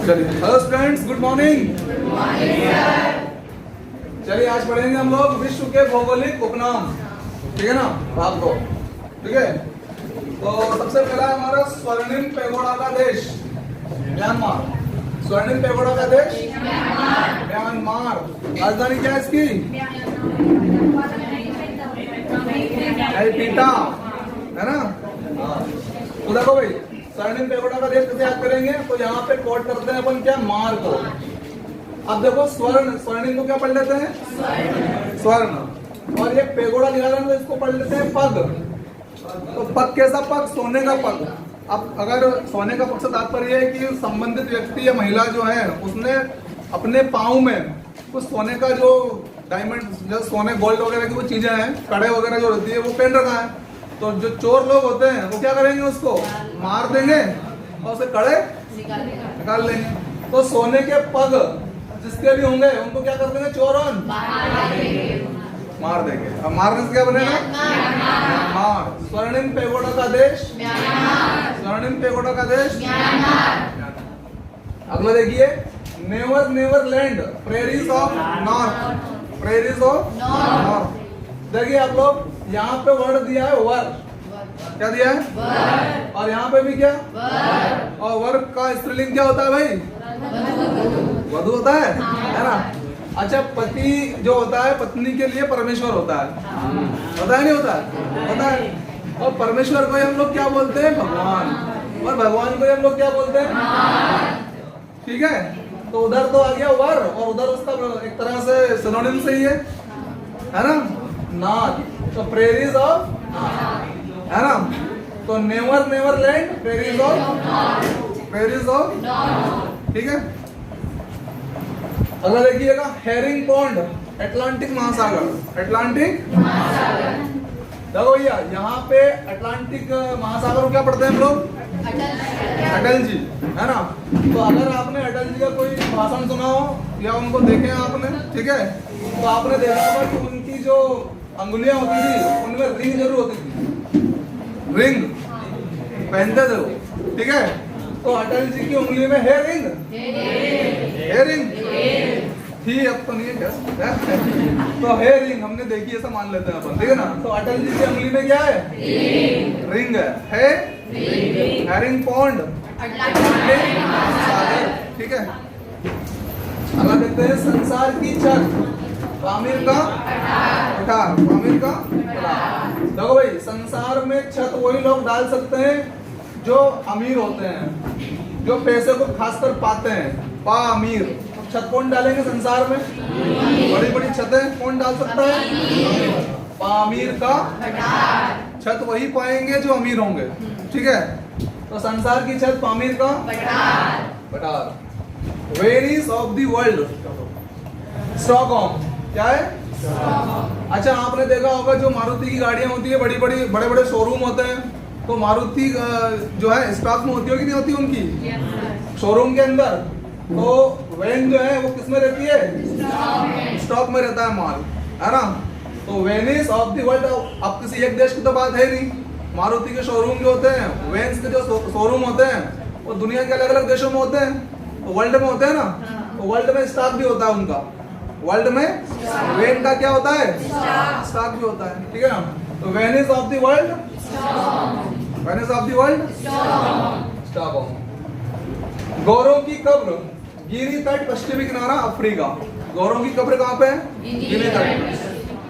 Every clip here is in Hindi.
चलिए हेलो स्टूडेंट्स, गुड मॉर्निंग। चलिए आज पढ़ेंगे हम लोग विश्व के भौगोलिक उपनाम, ठीक है ना, भाग दो। ठीक है, तो सबसे पहला है हमारा स्वर्णिम पैगोडा का देश म्यांमार। स्वर्णिम पैगोडा का देश म्यांमार। राजधानी क्या है इसकी? पीटा, है ना। तो देखो भाई, स्वर्णिम पैगोडा का देश कैसे याद करेंगे? तो यहाँ पे कोड करते हैं अपन क्या, मार को। अब देखो स्वर्ण, स्वर्णिम को क्या पढ़ लेते हैं? स्वर्ण। और ये पैगोडा निकाला तो इसको पढ़ लेते हैं पग। तो पग कैसा पग? सोने का पग। अब अगर सोने का पग से तात्पर्य है कि संबंधित व्यक्ति या महिला जो है उसने अपने पाँव में कुछ सोने का जो डायमंड, जो सोने गोल्ड वगैरह की वो चीजें हैं, कड़े वगैरह जो होती है वो पहन रखा है। तो जो चोर लोग होते हैं वो क्या करेंगे, उसको मार देंगे और उसे कड़े निकाल लेंगे। तो सोने के पग जिसके भी होंगे उनको क्या कर देंगे, चोरन मार देंगे। अब मारने से क्या बनेगा? मार। स्वर्णिम पैगोडा का देश स्वर्णिम पैगोडा का देश। अगला देखिए, never never land, prairies of north. Prairies of north. देखिए आप लोग, यहाँ पे वर्ड दिया है वर। क्या दिया है? और यहाँ पे भी क्या? और वर्ग का स्त्रीलिंग क्या होता है भाई? वधु होता है ना। अच्छा, पति जो होता है पत्नी के लिए परमेश्वर होता है, होता है नहीं होता है? होता है। और परमेश्वर को हम लोग क्या बोलते हैं? भगवान। और भगवान को हम लोग क्या बोलते हैं? ठीक है, तो उधर तो आ गया वर और उधर उसका एक तरह से सिनोनिम से ही है ना, नॉर्थ। तो प्रेरीज ऑफ, है ना। तो never never land, prairies of, ठीक है। अगला देखिएगा, हेरिंग पॉन्ड, अटलांटिक महासागर। अटलांटिक महासागर। देखो भैया, यहाँ पे अटलांटिक महासागर को क्या पढ़ते हैं हम लोग? अटल जी, है ना। तो अगर आपने अटल जी का कोई भाषण सुना हो या उनको देखे आपने, ठीक है, तो आपने देखा होगा कि उनकी जो अंगुलियां होती थी उनमें रिंग जरूर होती थी, रिंग पहनते थे वो, ठीक है। तो अटल जी की उंगली में है रिंग, थी, अब तो नहीं है। तो है रिंग, हमने देखी, ऐसा मान लेते हैं अपन, ठीक है ना। तो अटल जी की उंगली में क्या है? रिंग है हेरिंग पॉन्ड, ठीक है। अगला देखते हैं, संसार की छत, पामीर का पठार। पामीर का पठार। देखो भाई, संसार में छत वही लोग डाल सकते हैं जो अमीर होते हैं, जो पैसे को खासकर पाते हैं, पामीर। तो छत कौन डालेंगे संसार में? बड़ी बड़ी छतें कौन डाल सकता है? पामीर का छत वही पाएंगे जो अमीर होंगे, ठीक है। तो संसार की छत पामीर का पठार। Venice of the world, Stockholm. क्या है? अच्छा, आपने देखा होगा जो मारुति की गाड़ियां होती है, बड़ी बड़ी बड़े बड़े शोरूम होते हैं, तो मारुति जो है स्टॉक में होती है कि नहीं होती उनकी शोरूम के अंदर? तो वैन जो है वो किसमें रहती है? स्टॉक में रहता है माल, है ना। तो वेनिस ऑफ द वर्ल्ड, अब किसी एक देश की तो बात है नहीं। मारुति के शोरूम जो होते हैं, वेन्स के जो शोरूम होते हैं, वो दुनिया के अलग अलग देशों में होते हैं, तो वर्ल्ड में होते हैं ना। तो वर्ल्ड में स्टॉक भी होता है उनका। वर्ल्ड में वेन का क्या होता है? स्टॉक भी होता है, ठीक है ना। तो Venice of the world, Venice of the world, Stockholm. गौरव की कब्र, गिनी तट, पश्चिमी किनारा, अफ्रीका। गौरव की कब्र कहाँ पे है? गिनी तट।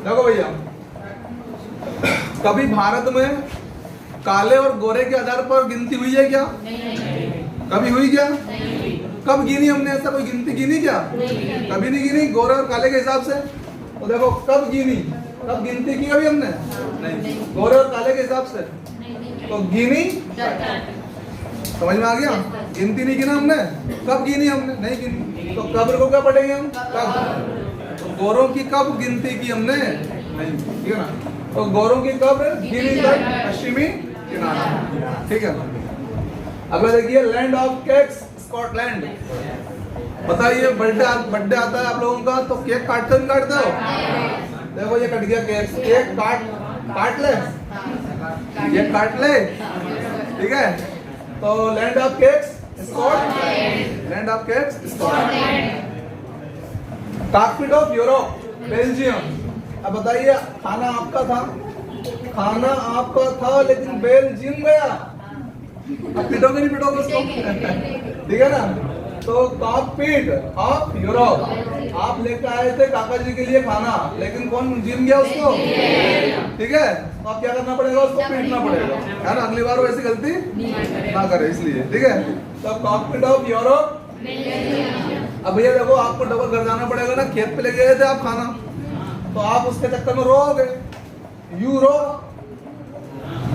देखो भैया, कभी भारत में काले और गोरे के आधार पर गिनती हुई है क्या? कभी हुई क्या? कब गिनी हमने? ऐसा कोई गिनती गिनी क्या? कभी नहीं गिनी, गोरे और काले के हिसाब से। तो देखो, कब गिनी, कब गिनती की कभी हमने? नहीं, गोरे और काले के हिसाब से। तो गिनी, समझ में आ गया? गिनती नहीं गिना हमने। कब गिनी हमने? नहीं गिनी। तो कब्र को क्या पढ़ेंगे हम? कब। तो गोरों की कब गिनती की हमने? नहीं, ठीक है ना। तो गोरों की कब्र गिनी तट, पश्चिमी किनारा, ठीक है। अगला देखिए, लैंड ऑफ केक्स, स्कॉटलैंड। बताइए, बर्थडे आता है आप लोगों का, तो केक काटते हो? देखो ये कट गया केक, केक काट ले, ये काट ले, ठीक है। तो land of cakes Scotland. Land of cats Scotland. Cockpit of Europe Belgium. अब बताइए, खाना आपका था, खाना आपका था लेकिन बेल्जियम गया, अब पिटोगे नहीं पिटोगे उसको? ठीक है ना। तो कॉकपिट ऑफ यूरोप, आप लेकर आए थे काका जी के लिए खाना, लेकिन कौन जिम गया उसको? ठीक है, तो आप क्या करना पड़ेगा? उसको पीटना पड़ेगा, है ना। अगली बार वो ऐसी गलती ना करे, इसलिए। ठीक है, तो कॉकपिट ऑफ यूरोप। अब भैया देखो, आपको डबल घर जाना पड़ेगा ना, खेत पे ले गए थे आप खाना, तो आप उसके चक्कर में रोओगे, यूरो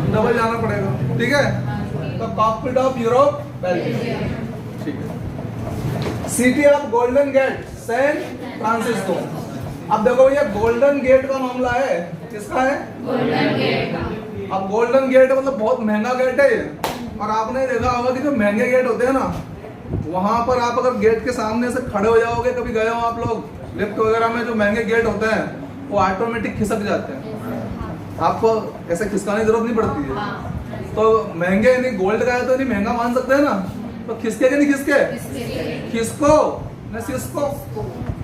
डबल जाना पड़ेगा। ठीक है, तो कॉकपिट ऑफ यूरोप बेल्जियम। ठीक है। City of golden gate San Francisco. अब देखो भैया, गोल्डन गेट का मामला है, किसका है? Golden gate. अब गोल्डन गेट मतलब बहुत महंगा गेट है ये, और आपने देखा होगा कि जो महंगे गेट होते हैं ना, वहां पर आप अगर गेट के सामने से खड़े हो जाओगे, कभी गए हो आप लोग लिफ्ट वगैरह में, जो महंगे गेट होते हैं वो ऑटोमेटिक खिसक जाते हैं, आपको ऐसे खिसकाने की जरूरत नहीं पड़ती है। तो महंगे नहीं, गोल्ड का है तो नहीं महंगा मान सकते हैं ना, तो खिसके कि नहीं खिसके? खिसको न सिस्को,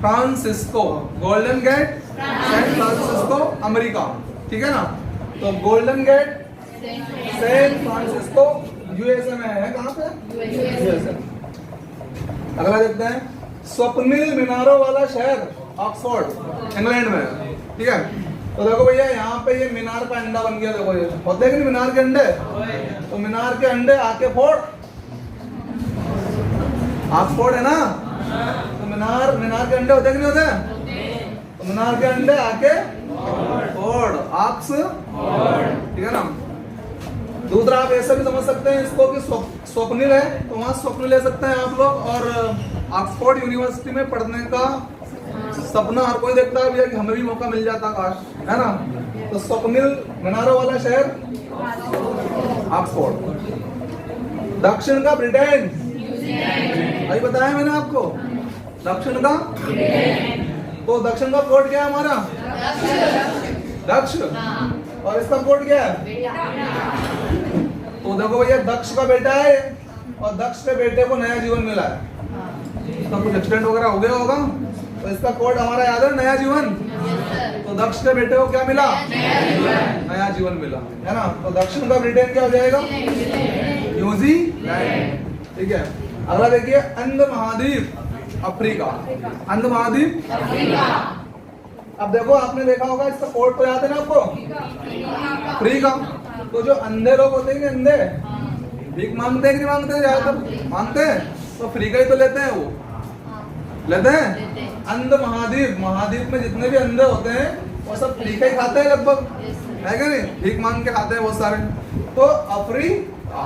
Francisco, golden gate San Francisco America. ठीक है ना। तो golden gate San Francisco USA में है। कहाँ पे? यूएसए। अगला देखते हैं, स्वप्निल मीनारों वाला शहर ऑक्सफोर्ड इंग्लैंड में। ठीक है, तो देखो भैया, यहाँ पे ये मीनार का अंडा बन गया। देखो ये होते हैं कि नहीं मीनार के अंडे? तो मीनार के अंडे आके फोड़, ऑक्सफोर्ड है ना, तो मीनार के अंडे होते कि नहीं होते? तो मीनार के अंडे आके फोड़, ऑक्सफोर्ड। ठीक है ना। दूसरा आप ऐसा भी समझ सकते हैं इसको कि स्वप्निल है, तो वहां स्वप्न ले सकते हैं आप लोग। और ऑक्सफोर्ड यूनिवर्सिटी में पढ़ने का सपना हर कोई देखता है भैया कि हमें भी मौका मिल जाता काश, है ना। तो स्वप्निल मीनारों वाला शहर ऑक्सफोर्ड। दक्षिण का ब्रिटेन, अभी बताया मैंने आपको, दक्षिण का। तो दक्षिण का कोड क्या है हमारा? दक्ष। और इसका कोड क्या है? तो देखो भैया, दक्ष का बेटा है, और दक्ष के बेटे को नया जीवन मिला है। इसका कुछ एक्सीडेंट वगैरह हो गया होगा, तो इसका कोड हमारा याद है, नया जीवन। तो दक्ष के बेटे को क्या मिला? नया जीवन मिला, है ना। तो दक्षिण का ब्रिटेन क्या हो जाएगा? न्यूजीलैंड। ठीक है, अगला देखिए, अंध महाद्वीप अफ्रीका। अंध महाद्वीप अफ्रीका। अब देखो, आपने देखा होगा, इसका कोड तो याद है ना आपको? अफ्रीका। तो जो अंधे लोग होते हैं, अंधे भीख मांगते हैं कि नहीं मांगते? ज्यादातर मांगते हैं, तो अफ्रीका ही तो लेते हैं, वो लेते हैं। अंध महाद्वीप, महाद्वीप में जितने भी अंधे होते हैं वो सब अफ्रीका ही खाते हैं लगभग, है क्या नहीं? भीख मांग के खाते हैं बहुत सारे। तो अफ्रीका,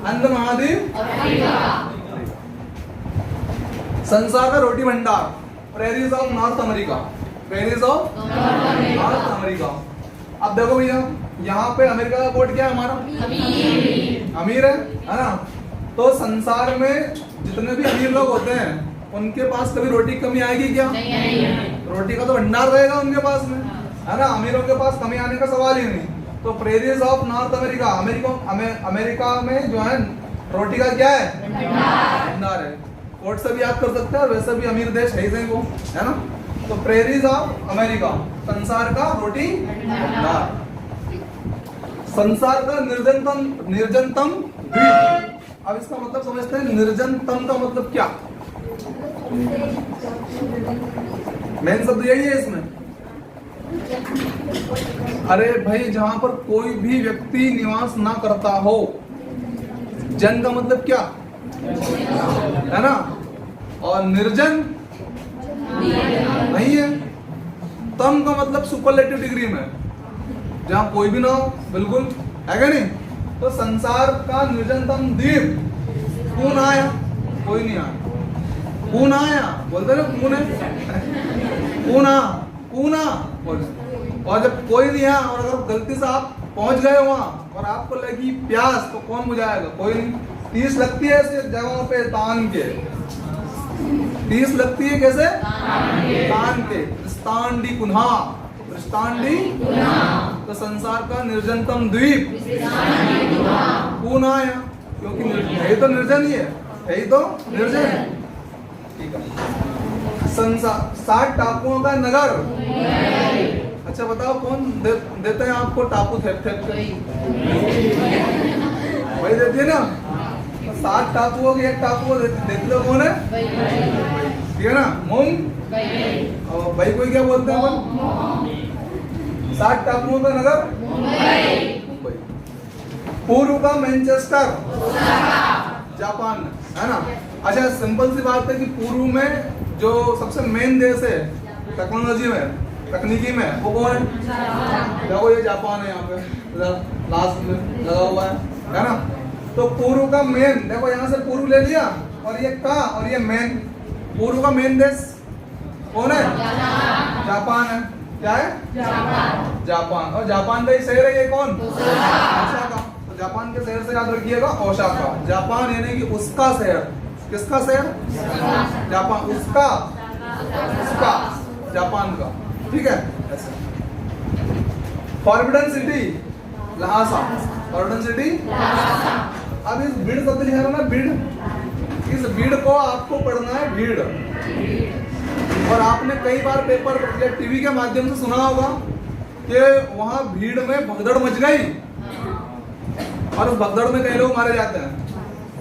अंध महाद्वीप अफ्रीका। संसार का रोटी भंडार, prairies of north America, prairies of north America. अब देखो भैया, यहाँ पे अमेरिका का कोड क्या है हमारा? अमीर है ना। तो संसार में जितने भी अमीर लोग होते हैं उनके पास कभी रोटी की कमी आएगी क्या? रोटी का तो भंडार रहेगा उनके पास में, है ना। अमीरों के पास कमी आने का सवाल ही नहीं। तो prairies of north America, America में जो है रोटी का क्या है? भंडार है। कोड से भी याद कर सकते हैं, और वैसे भी अमीर देश है ही वो, है ना। तो प्रेरीज ऑफ अमेरिका, संसार का रोटी भंडार। संसार का निर्जनतम द्वीप। अब इसका मतलब समझते हैं, निर्जनतम का मतलब क्या? मेन शब्द यही है इसमें। अरे भाई, जहां पर कोई भी व्यक्ति निवास ना करता हो। जन का मतलब क्या है ना, और निर्जन नहीं है। तम का मतलब सुपरलेटिव डिग्री में, जहां कोई भी ना हो, बिल्कुल, है क्या नहीं। तो संसार का निर्जनतम द्वीप कौन आया? कोई नहीं आया। कौन आया बोलते ना, कौन है? कूना। और जब कोई नहीं है, और अगर गलती से आप पहुंच गए वहां और आपको लगी प्यास, तो कौन बुझाएगा? कोई नहीं। 30 लगती है ऐसे जगहों पे तान के, 30 लगती है कैसे? तान के। स्थांडी कुन्हा, स्थांडी। तो संसार का निर्जनतम द्वीप कौन आया? क्योंकि है तो निर्जन ही है, यही तो निर्जन। ठीक है। 60 टापुओं का नगर। अच्छा बताओ कौन देते हैं आपको टापू थेप थेप के? वही देती है ना। 60 टापुओं के एक टापू देते कौन है? ठीक है ना, मूंग। और भाई कोई क्या बोलते हैं अपन? 60 टापुओं का नगर मुंबई। पूर्व का मैनचेस्टर जापान, है ना। अच्छा सिंपल सी बात है कि पूर्व में जो सबसे मेन देश है टेक्नोलॉजी में, तकनीकी में, वो कौन है? देखो ये जापान है, यहाँ पे लास्ट में लगा हुआ है ना। तो पूर्व का मेन, देखो यहाँ से पूर्व ले लिया और ये का और ये मेन। पूर्व का मेन देश कौन है? जापान है। क्या है? जापान। और जापान का ही शहर है ये कौन? ओसाका। तो जापान के शहर से याद रखिएगा ओसाका। जापान यानी कि उसका शहर। किसका शहर? जापान। उसका जापान का। ठीक है। Forbidden city Lhasa. Forbidden city. अब इस भीड़ शब्द लिखा है ना, भीड़। इस भीड़ को आपको पढ़ना है भीड़। और आपने कई बार पेपर या टीवी के माध्यम से सुना होगा कि वहां भीड़ में भगदड़ मच गई और उस भगदड़ में कई लोग मारे जाते हैं।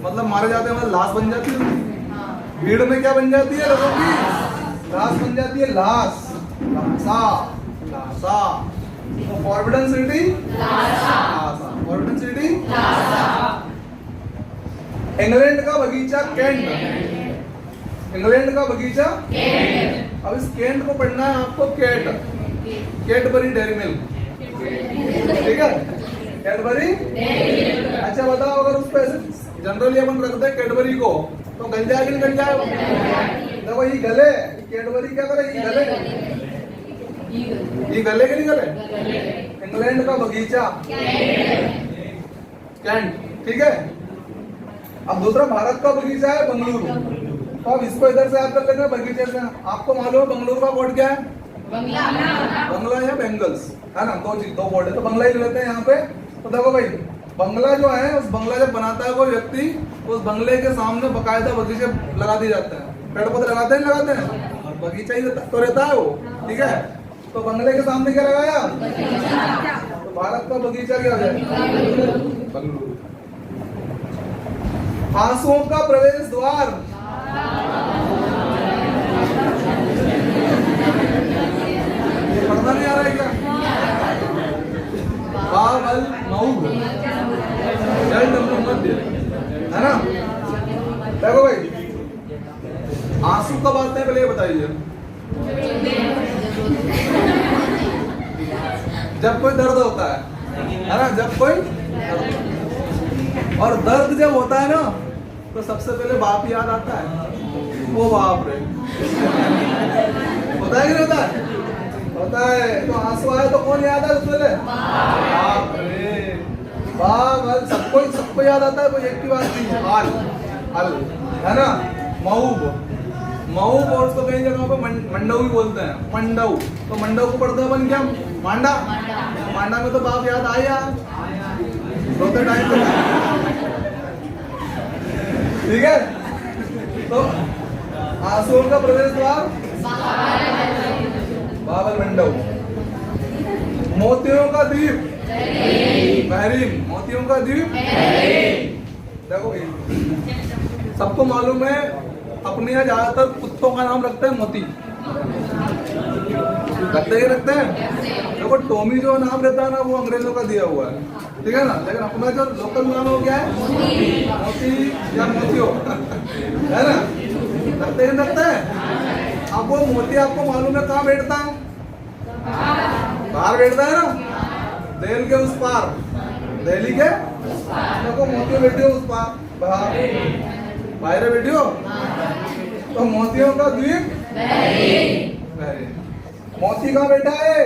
मतलब मारे जाते हैं मतलब लाश बन जाती है। भीड़ में क्या बन जाती है? लोगों की लाश बन जाती है। लाश, लाशा। तो फॉरबिडन सिटी लाशा। फॉरबिडन सिटी लाशा। इंग्लैंड का बगीचा कैंट। इंग्लैंड का बगीचा कैंट। अब इस कैंट को पढ़ना है आपको कैट। Cadbury dairy milk. ठीक है, कैडबरी। अच्छा बताओ अगर उस पर जनरली अपन रखते हैं कैडबरी को तो गल जाएगी नहीं? गल जाए। देखो ये गले, कैडबरी क्या करे? ये गले, ये गले के नहीं गले? इंग्लैंड का बगीचा कैंट। ठीक है। अब दूसरा भारत का बगीचा है बंगलुरु। तो अब इसको इधर से याद कर लेंगे बगीचे से। आपको मालूम है बंगलुरु का कोड क्या है? बंगला या बेंगल्स, है ना। दो बोर्ड है तो बंगला ही लेते हैं यहाँ पे। तो देखो भाई बंगला जो है, उस बंगला जब बनाता है कोई व्यक्ति, उस बंगले के सामने बकायदा बगीचे लगा दिए जाते हैं। पेड़ पौधे लगाते हैं, लगाते हैं, और बगीचा ही तो रहता है वो। ठीक है। तो बंगले के सामने क्या लगाया? तो भारत का बगीचा क्या हो जाए? बंगलुरु। आंसुओं का प्रवेश द्वार। पढ़ना नहीं आ रहा है क्या? बावल मऊग मध्य, है ना। देखो भाई आंसू कब आते हैं पहले ये बताइए। जब कोई दर्द होता है ना, जब कोई दर्द। और दर्द जब होता है ना तो सबसे पहले बाप याद आता है। वो बाप रे, होता है कि नहीं होता है? होता है। तो आंसू आए तो कौन याद है सबसे पहले? बाप रे, बाप। सबको याद आता है, कोई एक की बात नहीं है। हल, है ना। मऊब और उसको कई जगहों पे मंडऊ भी बोलते हैं। मंडऊ। तो मंडऊ को पढ़ते हैं अपन क्या? मांडा। मांडा में तो बाप याद आया रोते टाइम पे। ठीक है। तो आंसुओं का प्रवेश द्वार बाबल मंडऊ। मोतियों का द्वीप बहरीन। मोतियों का द्वीप। देखो सबको मालूम है अपने यहाँ ज्यादातर कुत्तों का नाम रखते हैं मोती। रखते हैं। देखो टॉमी जो नाम रहता है ना वो अंग्रेजों का दिया हुआ है। ठीक है ना। लेकिन अपना जो लोकल नाम हो क्या है? मोती या मोतियो, है ना। रखते हैं। अब वो मोती आपको मालूम है कहाँ बैठता है? बाहर बैठता है ना, दिल्ली के उस पार। दिल्ली के देखो मोतियो बैठी हो उस पार, बाहर बैठी हो। तो मोतियों का द्वीप बहरीन। मोती कहाँ बैठा है?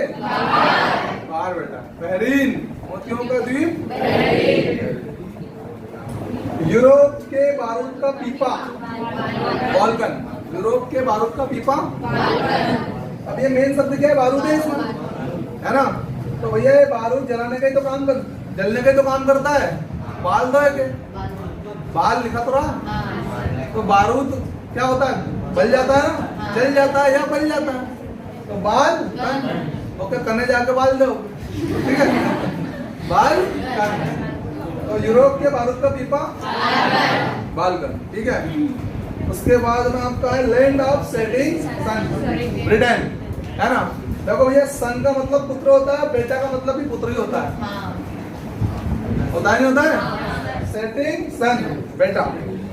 बाहर बैठा है। बहरीन मोतियों का द्वीप। यूरोप के बारूद का पीपा बॉल्कन। यूरोप के बारूद का पीपा। अब ये मेन शब्द क्या है? बारूद है इसमें, है ना। तो भैया ये बारूद जलाने का ही तो काम जलने का ही तो काम करता है। बाल दो है के बाल लिखा तो रहा तो बारूद क्या होता है, बल जाता है ना, जल जाता है या बल जाता है। तो बाल कन, ओके, कने जाके बाल दो, ठीक है, बाल कन। तो यूरोप के बारूद का पीपा बालकन, ठीक है। उसके बाद में आपका है land of setting sun, Britain, है ना। देखो ये सन का मतलब पुत्र होता है, बेटा का मतलब भी पुत्र ही होता है, होता नहीं होता है। सेटिंग सन बेटा,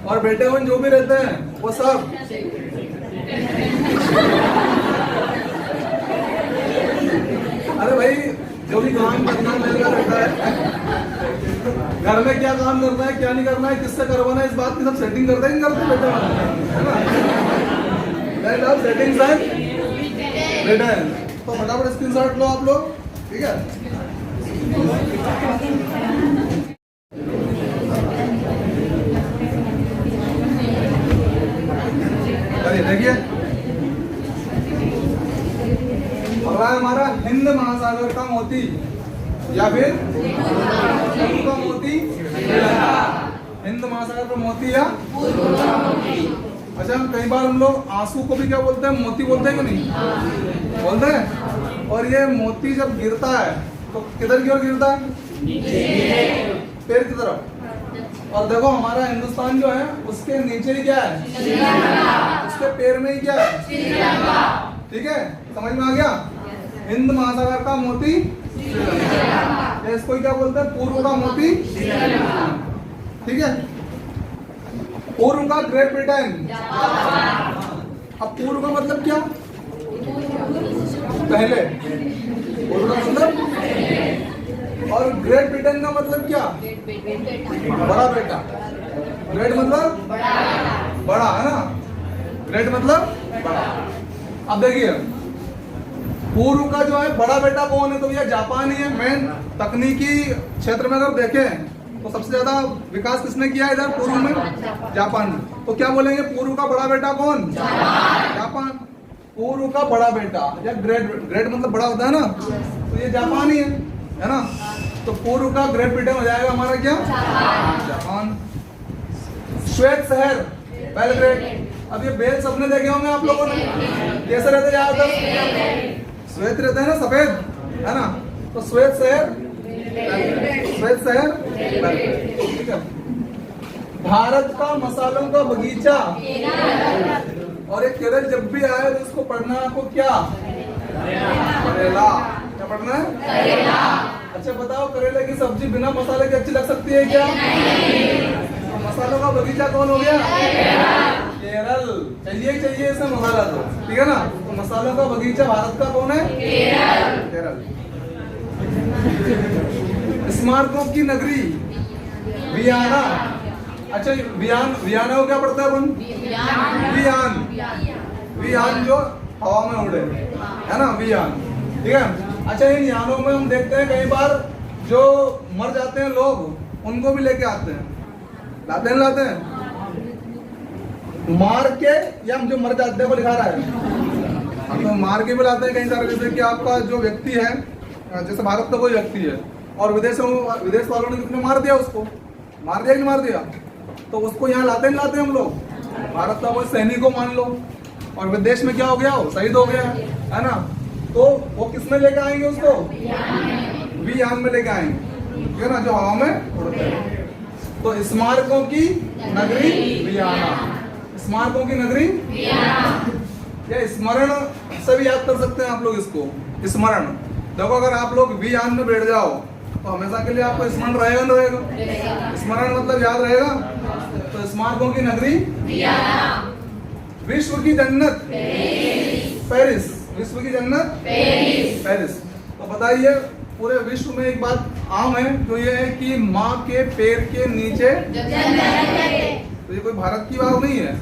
और बेटे में जो भी रहते हैं वो सब अरे भाई जो भी काम करना मिलकर रहता है, घर में क्या काम करना है क्या नहीं करना है किससे करवाना है इस बात की सब सेटिंग करते हैं, करते बेटा है ना। Setting sun Britain. तो फटाफट स्क्रीनशॉट लो आप लोग, ठीक है। देखिए अगला है हमारा हिंद महासागर का मोती या फिर का मोती, हिंद महासागर का मोती या। अच्छा, कई बार हम लोग आंसू को भी क्या बोलते हैं, मोती बोलते हैं कि नहीं बोलते हैं। और ये मोती जब गिरता है तो किधर की ओर गिरता है, पैर की तरफ। और देखो हमारा हिंदुस्तान जो है उसके नीचे ही क्या है, उसके पैर में ही क्या है, ठीक है, समझ में आ गया। हिंद महासागर का मोती इसको क्या बोलते हैं, पूर्व का मोती, ठीक है। पूर्व का ग्रेट ब्रिटेन। अब पूर्व का मतलब क्या, पहले, पूर्व का मतलब, और ग्रेट ब्रिटेन का मतलब क्या, बड़ा बेटा। ग्रेट मतलब बड़ा, है ना, ग्रेट मतलब बड़ा। अब देखिए पूर्व का जो है बड़ा बेटा कौन है, तो ये जापान ही है। मेन तकनीकी क्षेत्र में अगर देखें तो सबसे ज्यादा विकास किसने किया है इधर पूर्व में, जापान। तो क्या बोलेंगे पूर्व का बड़ा बेटा कौन, जापान। पूर्व का बड़ा बेटा या ग्रेट, ग्रेट मतलब बड़ा होता है ना, तो ये जापान ही है ना। तो पूर्व का ग्रेट ब्रिटेन हो जाएगा हमारा क्या, जापान। श्वेत शहर बेलग्रेड। अब ये बेल सबने देखे होंगे आप लोगों ने, कैसे रहते ज्यादातर, श्वेत रहते हैं ना, सफेद, है ना। तो श्वेत शहर, श्वेत शहर बेलग्रेड, ठीक है। भारत का मसालों का बगीचा, और ये केरल जब भी आए तो इसको पढ़ना है आपको क्या, करेला। क्या पढ़ना है, करेला। अच्छा बताओ करेले की सब्जी बिना मसाले के अच्छी लग सकती है क्या, तो मसालों का बगीचा कौन हो गया, केरल। चाहिए ही चाहिए इसमें मसाला, तो ठीक है ना। तो मसालों का बगीचा भारत का कौन है, केरल। स्मारकों की नगरी वियना। अच्छा वियना को क्या पढ़ता है अपन, वियान, वियान जो हवा में उड़े, है ना, वियान, ठीक है। अच्छा इन यानों में हम देखते हैं कई बार जो मर जाते हैं लोग उनको भी लेके आते हैं, लाते हैं मार के, या हम जो मर जाते हैं वो लिखा रहा है, तो मार के भी लाते हैं कई सारे। जैसे कि आपका जो व्यक्ति है, जैसे भारत का कोई व्यक्ति है और विदेश वालों ने कितने मार दिया उसको, मार दिया कि नहीं मार दिया, तो उसको यहाँ लाते हम लोग। भारत का कोई सैनिक को मान लो और विदेश में क्या हो गया, वो शहीद हो गया, है ना। तो वो किस में लेके आएंगे उसको, वियान में लेके आएंगे, ठीक है ना, जो हवा में उड़ते हैं। तो स्मारकों की नगरी वियना, स्मारकों की नगरी या स्मरण से भी याद कर सकते हैं आप लोग इसको, स्मरण। देखो अगर आप लोग वियान में बैठ जाओ तो हमेशा के लिए आपको स्मरण रहेगा ना, रहेगा, स्मरण मतलब याद रहेगा। तो स्मारकों की नगरी वियना। विश्व की जन्नत पेरिस, विश्व की जन्नत पेरिस। तो बताइए पूरे विश्व में एक बात आम है, तो ये है कि माँ के पैर के नीचे, तो ये कोई भारत की बात नहीं है,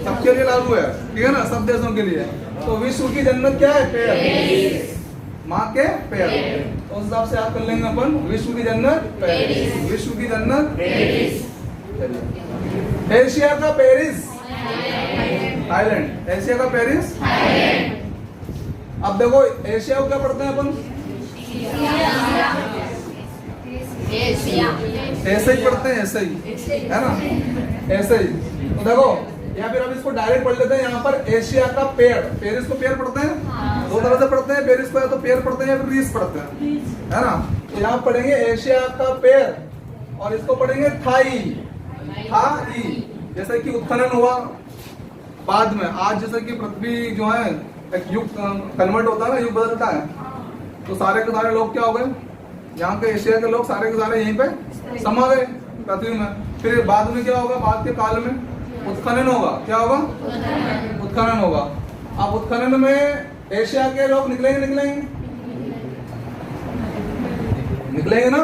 सबके लिए लागू है, ठीक है ना, सब देशों के लिए। तो विश्व की जन्नत क्या है, पैर, माँ के पैर। तो उस हिसाब से आप कर लेंगे अपन, विश्व की जन्नत पेरिस, विश्व की जन्नत पेरिस। एशिया का पेरिस थाईलैंड, एशिया का पेरिस थाईलैंड। अब देखो एशिया को क्या पढ़ते हैं अपन, ऐसे ही पढ़ते हैं, ऐसे ही, है ना, ऐसे ही। तो देखो या फिर अब इसको डायरेक्ट पढ़ लेते हैं। यहाँ पर एशिया का पेड़, पेरिस को पेड़ पढ़ते हैं, दो तरह से पढ़ते हैं पेरिस को, या तो पेड़ पढ़ते हैं या फिर रीस पढ़ते हैं, है ना। तो यहाँ पढ़ेंगे एशिया का पेड़ और इसको पढ़ेंगे थाई, थाई। जैसे कि उत्खनन हुआ बाद में, आज जैसे कि पृथ्वी जो है एक युग कन्वर्ट होता है ना, युग बदलता है, तो सारे के सारे लोग क्या हो गए, यहाँ के एशिया के लोग सारे के सारे यहीं पे समा गए पृथ्वी में। फिर बाद में क्या होगा, बाद के काल में उत्खनन होगा। क्या होगा, उत्खनन होगा। अब उत्खनन में एशिया के लोग निकलेंगे ना।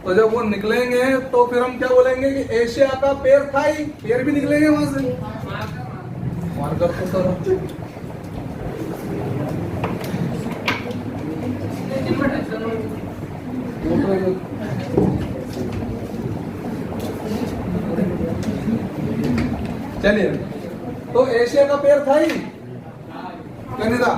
तो जब वो निकलेंगे तो फिर हम क्या बोलेंगे कि एशिया का पेड़ थाई, पेड़ भी निकलेंगे वहां से। चलिए, तो एशिया का पेड़ था ही क्या नहीं था,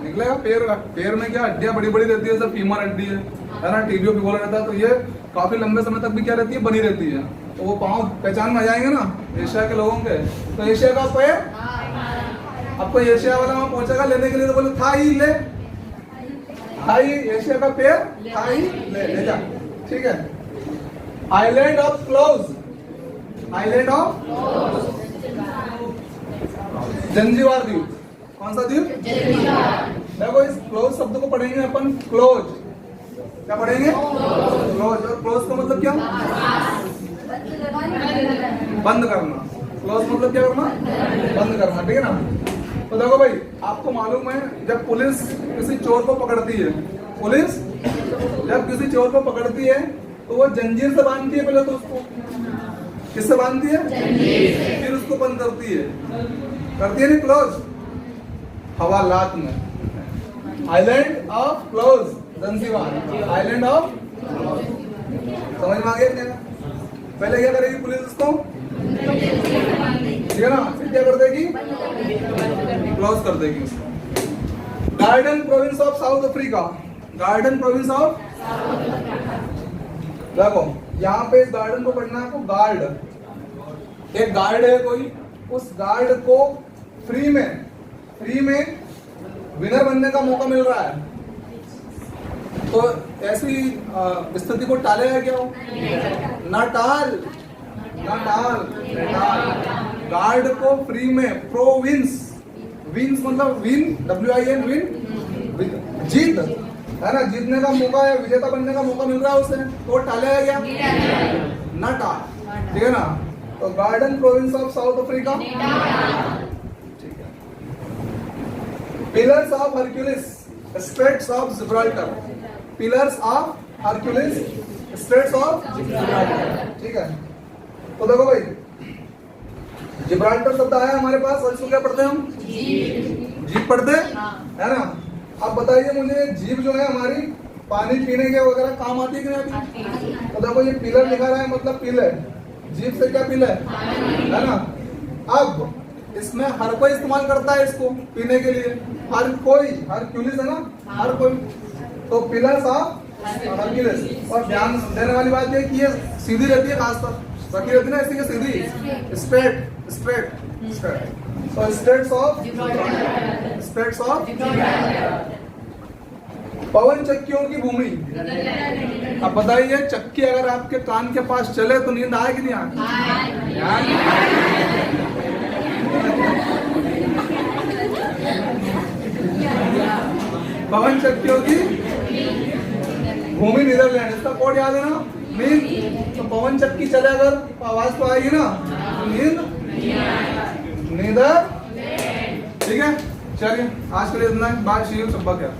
निकलेगा। पेड़ में क्या हड्डियां बड़ी बड़ी रहती है, सब फीमर हड्डी है ना, टीबियो पिघोला रहता है, तो ये काफी लंबे समय तक भी क्या रहती है, बनी रहती है। तो वो पाँव पहचान में आ जाएंगे ना एशिया के लोगों के। तो एशिया का पेड़, आपको एशिया वाला वहां पहुंचेगा लेने के लिए, तो बोले था ही ले, थाई, एशिया का पेड़ थाई ले जा, ठीक है। Island of close, island of Zanzibar द्वीप। कौन सा द्वीप, देखो इस क्लोज शब्द को पढ़ेंगे अपन क्लोज, क्या पढ़ेंगे, क्लोज। और क्लोज का मतलब क्या, बंद करना। क्लोज मतलब क्या करना, बंद करना, ठीक है ना। तो देखो भाई, आपको मालूम है जब पुलिस किसी चोर को पकड़ती है, पुलिस जब किसी चोर को पकड़ती है तो वो जंजीर से बांधती है, पहले तो उसको किससे बांधती है, फिर उसको बंद करती है नहीं, क्लोज। हवालात में island of close Zanzibar, island of, समझ में आ गया क्या। पहले क्या करेगी पुलिस उसको, ठीक है ना, फिर क्या कर देगी, क्लोज कर देगी उसको। Garden province of South Africa, garden province of, देखो यहाँ पे इस गार्डन को पढ़ना है आपको। गार्ड, एक गार्ड है कोई, उस गार्ड को फ्री में विनर बनने का मौका मिल रहा है, तो ऐसी स्थिति को टालेगा क्या हो, ना टाल। गार्ड को फ्री में, प्रोविंस, विंस मतलब विन, WIN विन, जीत है ना, जीतने का मौका है, विजेता बनने का मौका मिल रहा है उसे, तो टालेगा क्या, ना टाल, ठीक है ना। तो garden province of South Africa, ठीक है। Pillars of Hercules, straits of Gibraltar, pillars of Hercules, straits of Gibraltar, ठीक है। तो देखो भाई, जिब्राल्टर शब्द आया हमारे पास, और इसको क्या पढ़ते हैं हम, जीप पढ़ते है ना। अब बताइए मुझे, जीप जो है हमारी पानी पीने के वगैरह काम आती है कि नहीं आती। तो देखो ये पिलर लिखा रहा है, मतलब पील है, जीप से क्या पील है ना। अब इसमें हर कोई इस्तेमाल करता है इसको पीने के लिए, हर कोई, हर क्यूलिस है ना, हर कोई। तो पिलर्स ऑफ हरक्यूलिस। और ध्यान देने वाली बात है कि ये सीधी रहती है, खासकर रखी रहती है ना, इसलिए सीधी, स्ट्रेट। तो स्ट्रेट्स ऑफ पवन चक्कियों की भूमि। अब बताइए, चक्की अगर आपके कान के पास चले तो नींद आए कि नहीं आए, पवन चक्कियों की भूमि नीदरलैंड, इसका कोड याद है ना, नींद। तो पवन चक्की चले अगर तो आवाज तो आएगी ना, नींद, नीदर, ठीक है। चलिए आज के लिए इतना ही, बाय, सी यू, सबक है।